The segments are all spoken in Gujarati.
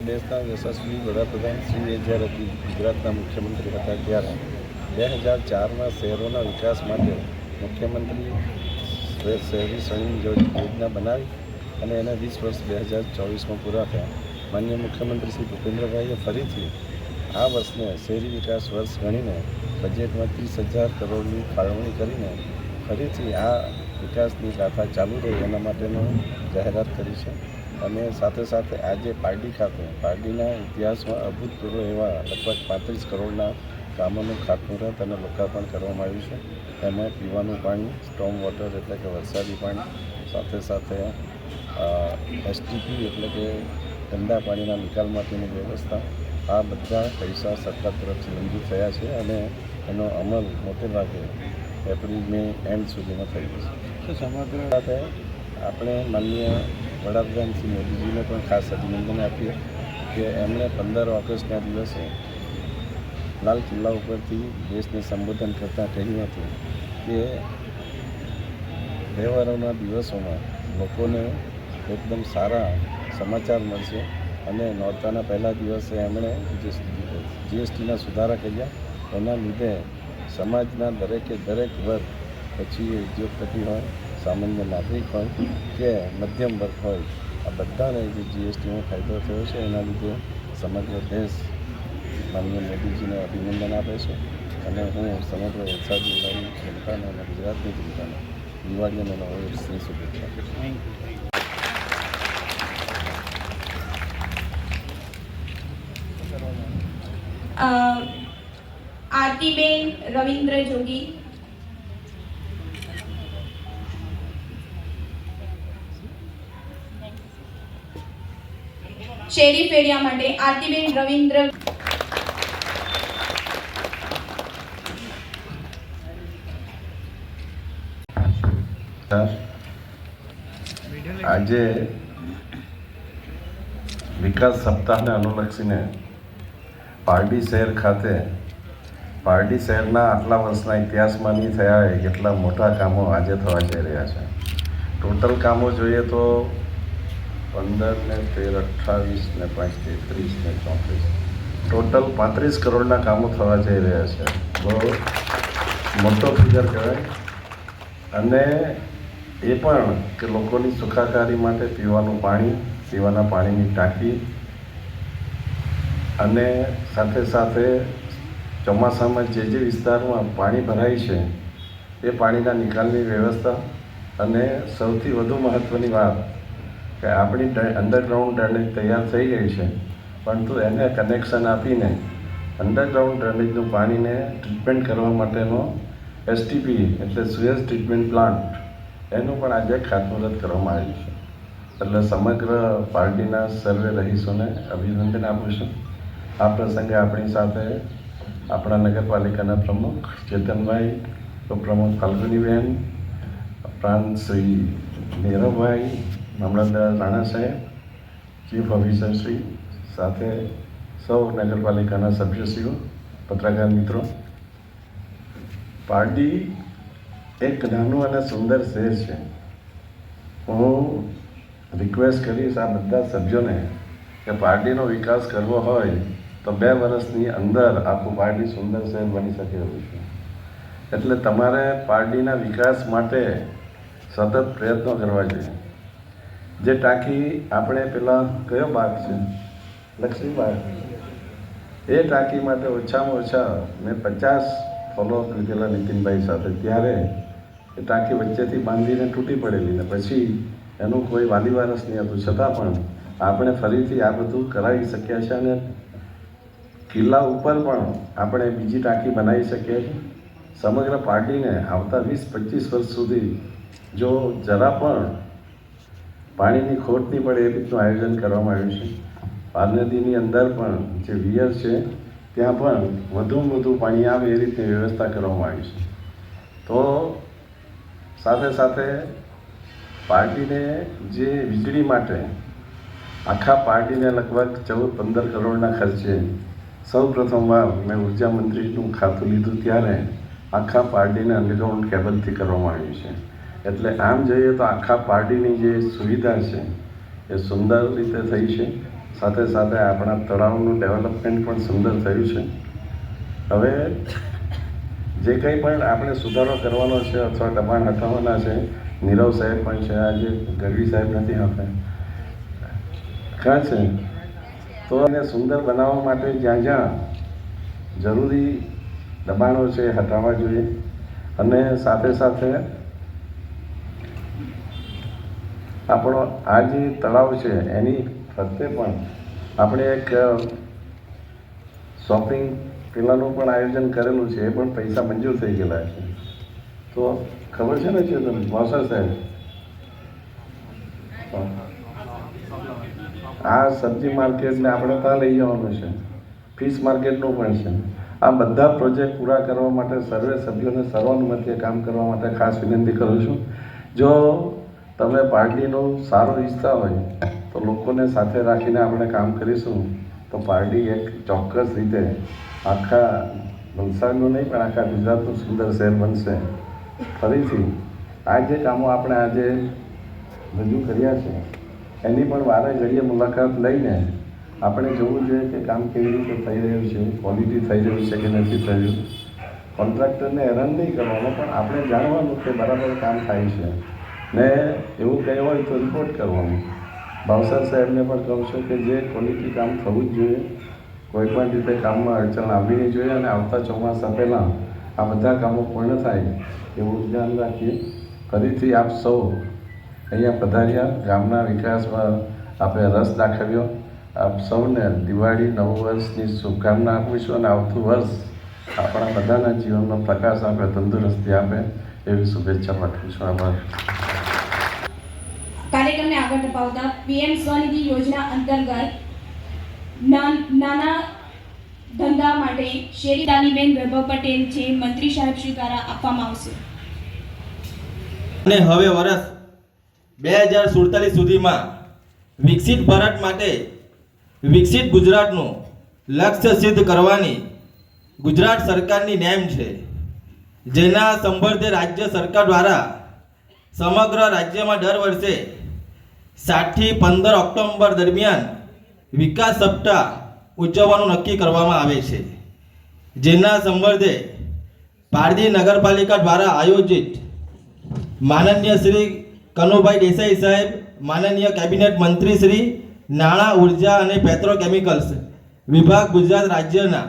દેશના યશસ્વી વડાપ્રધાન શ્રી જ્યારે ગુજરાતના મુખ્યમંત્રી હતા ત્યારે 2004માં શહેરોના વિકાસ માટે મુખ્યમંત્રી શહેરી સ્વયં યોજના બનાવી અને એના 20 વર્ષ 2024માં પૂરા થયા. માનનીય મુખ્યમંત્રી શ્રી ભૂપેન્દ્રભાઈએ ફરીથી આ વર્ષને શહેરી વિકાસ વર્ષ ગણીને બજેટમાં 30,000 કરોડની ફાળવણી કરીને ફરીથી આ વિકાસની ગાથા ચાલુ રહે એના માટેનો જાહેરાત કરી છે. અને સાથે સાથે આજે પારડી ખાતે પારડીના ઇતિહાસમાં અભૂતપૂર્વ એવા લગભગ 35 કરોડના કામોનું ખાતમુહૂર્ત અને લોકાર્પણ કરવામાં આવ્યું છે. એમાં પીવાનું પાણી, સ્ટોમ વોટર એટલે કે વરસાદી પાણી, સાથે સાથે એસટીપી એટલે કે ગંદા પાણીના નિકાલ માટેની વ્યવસ્થા, આ બધા પૈસા સરકાર તરફથી મંજૂર થયા છે અને એનો અમલ મોટે ભાગે એપ્રિલ-મે એન્ડ સુધીમાં થઈ જશે. સમગ્ર સાથે આપણે માનનીય વડાપ્રધાન શ્રી મોદીજીને પણ ખાસ અભિનંદન આપીએ કે એમણે 15 ઓગસ્ટના દિવસે લાલ કિલ્લા ઉપરથી દેશને સંબોધન કરતાં કહ્યું હતું કે તહેવારોના દિવસોમાં લોકોને એકદમ સારા સમાચાર મળશે અને નોરતાના પહેલા દિવસે એમણે જે જીએસટીના સુધારા કર્યા એના લીધે સમાજના દરેકે દરેક વર્ગ, પછી ઉદ્યોગપતિ હોય, સામાન્ય નાગરિક હોય કે મધ્યમ વર્ગ હોય, આ બધાને જે જીએસટીનો ફાયદો થયો છે એના લીધે સમગ્ર દેશ માનનીય મોદીજીને અભિનંદન આપે છે. અને હું સમગ્ર વલસાડ જિલ્લાની જનતાને અને ગુજરાતની જનતાને દિવાળી અને નવા વર્ષની શુભેચ્છા આપું છું. આરતીબેન રવિન્દ્ર જોગી. શેરી ફેરિયા માટે આરતીબેન રવિન્દ્ર. આજે વિકાસ સપ્તાહને અનુલક્ષીને પારડી શહેર ખાતે પારડી શહેરના આટલા વર્ષના ઇતિહાસમાં નહીં થયા હોય કેટલા મોટા કામો આજે થવા જઈ રહ્યા છે. ટોટલ કામો જોઈએ તો 15 ને 13, 28 ને 5, 33 ને 34 ટોટલ 35 કરોડના કામો થવા જઈ રહ્યા છે. બહુ મોટો ફિગર કહેવાય. અને એ પણ કે લોકોની સુખાકારી માટે પીવાનું પાણી, પીવાના પાણીની ટાંકી અને સાથે સાથે ચોમાસામાં જે વિસ્તારમાં પાણી ભરાય છે એ પાણીના નિકાલની વ્યવસ્થા અને સૌથી વધુ મહત્ત્વની વાત કે આપણી અંડરગ્રાઉન્ડ ડ્રેનેજ તૈયાર થઈ ગઈ છે, પરંતુ એને કનેક્શન આપીને અંડરગ્રાઉન્ડ ડ્રેનેજનું પાણીને ટ્રીટમેન્ટ કરવા માટેનો એસટીપી એટલે સુએઝ ટ્રીટમેન્ટ પ્લાન્ટ એનું પણ આજે ખાતમુહૂર્ત કરવામાં આવ્યું છે. એટલે સમગ્ર પાર્ટીના સર્વે રહીશોને અભિનંદન આપું છું. આ પ્રસંગે આપણી સાથે આપણા નગરપાલિકાના પ્રમુખ ચેતનભાઈ, ઉપપ્રમુખ ફાલ્ગુનીબેન, પ્રાંત શ્રી નીરવભાઈ, મામલતદાર રાણા સાહેબ, ચીફ ઓફિસર શ્રી, સાથે સૌ નગરપાલિકાના સભ્યશ્રીઓ, પત્રકાર મિત્રો. પારડી એક નાનું અને સુંદર શહેર છે. હું રિક્વેસ્ટ કરીશ આ બધા સભ્યોને કે પારડીનો વિકાસ કરવો હોય તો 2 વર્ષની અંદર આખું પારડી સુંદર શહેર બની શકે એવું છે. એટલે તમારે પારડીના વિકાસ માટે સતત પ્રયત્નો કરવા જોઈએ. જે ટાંકી આપણે પેલા કયો બાગ છે, લક્ષ્મી બાગ, એ ટાંકી માટે ઓછામાં ઓછા મેં 50 ફોલોઅપ લીધેલા નીતિનભાઈ સાથે. ત્યારે એ ટાંકી વચ્ચેથી બાંધીને તૂટી પડેલી ને પછી એનું કોઈ વાલી વારસ નહીં હતું, છતાં પણ આપણે ફરીથી આ બધું કરાવી શક્યા છે. અને કિલ્લા ઉપર પણ આપણે બીજી ટાંકી બનાવી શકીએ છીએ. સમગ્ર પાર્ટીને આવતા 20-25 વર્ષ સુધી જો જરા પણ પાણીની ખોટ નહીં પડે એ રીતનું આયોજન કરવામાં આવ્યું છે. પારનદીની અંદર પણ જે વિયર છે ત્યાં પણ વધુમાં વધુ પાણી આવે એ રીતની વ્યવસ્થા કરવામાં આવી છે. તો સાથે સાથે પાર્ટીને જે વીજળી માટે આખા પાર્ટીને લગભગ 14-15 કરોડના ખર્ચે સૌ પ્રથમવાર મેં ઉર્જા મંત્રીનું ખાતું લીધું ત્યારે આખા પાર્ટીને અંડરગ્રાઉન્ડ કેબલથી કરવામાં આવ્યું છે. એટલે આમ જોઈએ તો આખા પાર્ટીની જે સુવિધા છે એ સુંદર રીતે થઈ છે. સાથે સાથે આપણા તળાવનું ડેવલપમેન્ટ પણ સુંદર થયું છે. હવે જે કંઈ પણ આપણે સુધારો કરવાનો છે અથવા દબાણ હટાવવાના છે, નીરવ સાહેબ પણ છે, આજે ગઢવી સાહેબ નથી આવતા, ક્યાં છે, તો એને સુંદર બનાવવા માટે જ્યાં જ્યાં જરૂરી દબાણો છે એ હટાવવા જોઈએ. અને સાથે સાથે આપણો આ જે તળાવ છે એની ફરતે પણ આપણે એક શોપિંગ પેલાનું પણ આયોજન કરેલું છે, એ પણ પૈસા મંજૂર થઈ ગયેલા છે. તો ખબર છે ને ચેતન મોસર સાહેબ, આ સબ્જી માર્કેટને આપણે ત્યાં લઈ જવાનું છે, ફિશ માર્કેટનું પણ છે. આ બધા પ્રોજેક્ટ પૂરા કરવા માટે સર્વે સભ્યોને સર્વાનુમતે કામ કરવા માટે ખાસ વિનંતી કરું છું. જો તમે પાર્ટીનું સારું ઈચ્છતા હોય તો લોકોને સાથે રાખીને આપણે કામ કરીશું તો પાર્ટી એક ચોક્કસ રીતે આખા વલસાડનું નહીં પણ આખા ગુજરાતનું સુંદર શહેર બનશે. ફરીથી આ જે કામો આપણે આજે રજૂ કર્યા છે એની પણ વારે ઘડીએ મુલાકાત લઈને આપણે જોવું જોઈએ કે કામ કેવી રીતે થઈ રહ્યું છે, ક્વોલિટી થઈ રહ્યું છે કે નથી થયું. કોન્ટ્રાક્ટરને હેરાન નહીં કરવાનો, પણ આપણે જાણવાનું કે બરાબર કામ થાય છે ને એવું કંઈ હોય તો રિપોર્ટ કરવાનો. ભાવસર સાહેબને પણ કહું છું કે જે ક્વોલિટી કામ થવું જ જોઈએ, કોઈ પણ રીતે કામમાં અડચણ આવવી નહીં જોઈએ અને આવતા ચોમાસા પહેલાં આ બધા કામો પૂર્ણ થાય એવું ધ્યાન રાખીએ. ફરીથી આપ સૌ અહીંયા પધાર્યા, ગામના વિકાસમાં આપણે રસ દાખવ્યો. આપ સૌને દિવાળી નવ વર્ષની શુભકામના આપું છું અને આવતું વર્ષ આપણા બધાના જીવનમાં પ્રકાશ આપે, તંદુરસ્તી આપે એવી શુભેચ્છા પાઠવું છું. આભાર. કાર્યક્રમને આગળ ધપાવતા પીએમ સ્વનિધિ યોજના અંતર્ગત નાના ધંધા માટે શેરી તાલીબેન વૈભવ પટેલ છે મંત્રી સાહેબ શ્રી દ્વારા આપવામાં આવશે. અને હવે વર્ષ 2047 સુધીમાં વિકસિત ભારત માટે વિકસિત ગુજરાતનું લક્ષ્ય સિદ્ધ કરવાની ગુજરાત સરકારની નેમ છે, જેના સંબંધે રાજ્ય સરકાર દ્વારા સમગ્ર રાજ્યમાં દર વર્ષે 7 થી 15 ઓક્ટોબર દરમિયાન વિકાસ સપ્તાહ ઉજવવાનું નક્કી કરવામાં આવે છે. જેના સંબંધે પારડી નગરપાલિકા દ્વારા આયોજિત માનનીય શ્રી કનુભાઈ દેસાઈ સાહેબ, માનનીય કેબિનેટ મંત્રી શ્રી નાણાં, ઉર્જા અને પેટ્રોકેમિકલ્સ વિભાગ ગુજરાત રાજ્યના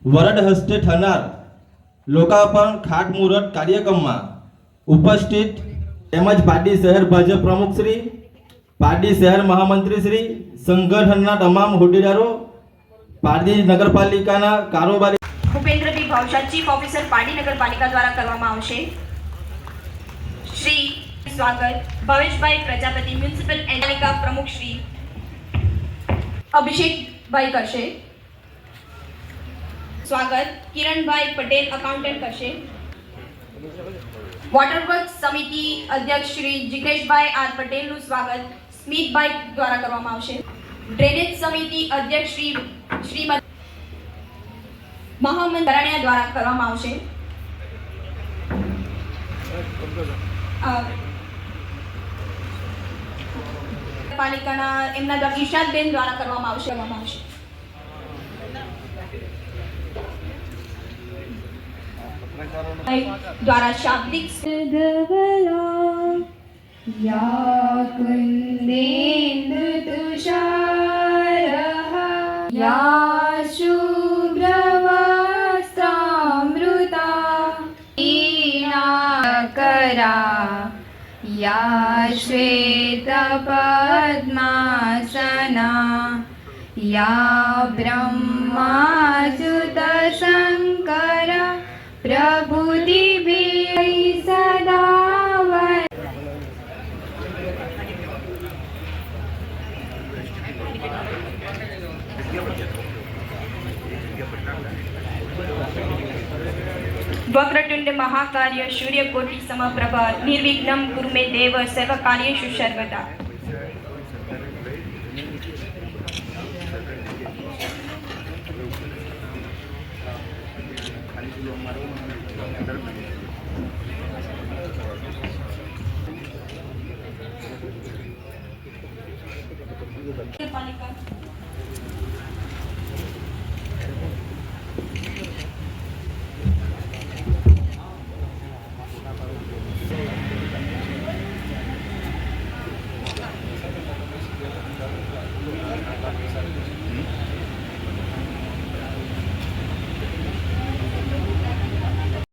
વરદ હસ્તે થનાર લોકાર્પણ ખાતમુહૂર્ત કાર્યક્રમમાં ઉપસ્થિત તેમજ પારડી શહેર ભાજપ પ્રમુખ શ્રી, પારડી શહેર મહામંત્રી શ્રી, સંગઠનના તમામ હોદ્દેદારો, પારડી નગરપાલિકાના કારોબારી ભૂપેન્દ્રભાઈ ભાવસાર ચીફ ઓફિસર પારડી નગરપાલિકા દ્વારા કરવામાં આવશે. શ્રી સ્વાગત ભવેશભાઈ પ્રજાપતિ મ્યુનિસિપલ એન્ડ પ્રમુખ શ્રી અભિષેકભાઈ કરશે. સ્વાગત કિરણભાઈ પટેલ એકાઉન્ટન્ટ કરશે. વોટરવર્ક્સ સમિતિ અધ્યક્ષ શ્રી જિગ્નેશભાઈ આર પટેલનું સ્વાગત સ્મિતભાઈ દ્વારા કરવામાં આવશે. ડ્રેનેજ સમિતિ અધ્યક્ષ શ્રીમતી મહામંત્રી કરાણિયા દ્વારા કરવામાં આવશે. પાલિકાના એમના દ્વારા ઈશાદબેન દ્વારા કરવામાં આવશે. દ્વારા શાબ્દિક या कुन्देन्दु तुषारः या शुभ्रवस्त्रामृता वीणाकरा या श्वेतपद्मासना या ब्रह्माच्युतशङ्कर प्रभुतिभिः सदा વક્રતુંડ મહાકાર્ય સૂર્યકોટિ સમપ્રભ નિર્વિઘ્નમ કુરુ મે દેવ સર્વકાર્યેષુ સર્વદા. નગરપાલિકા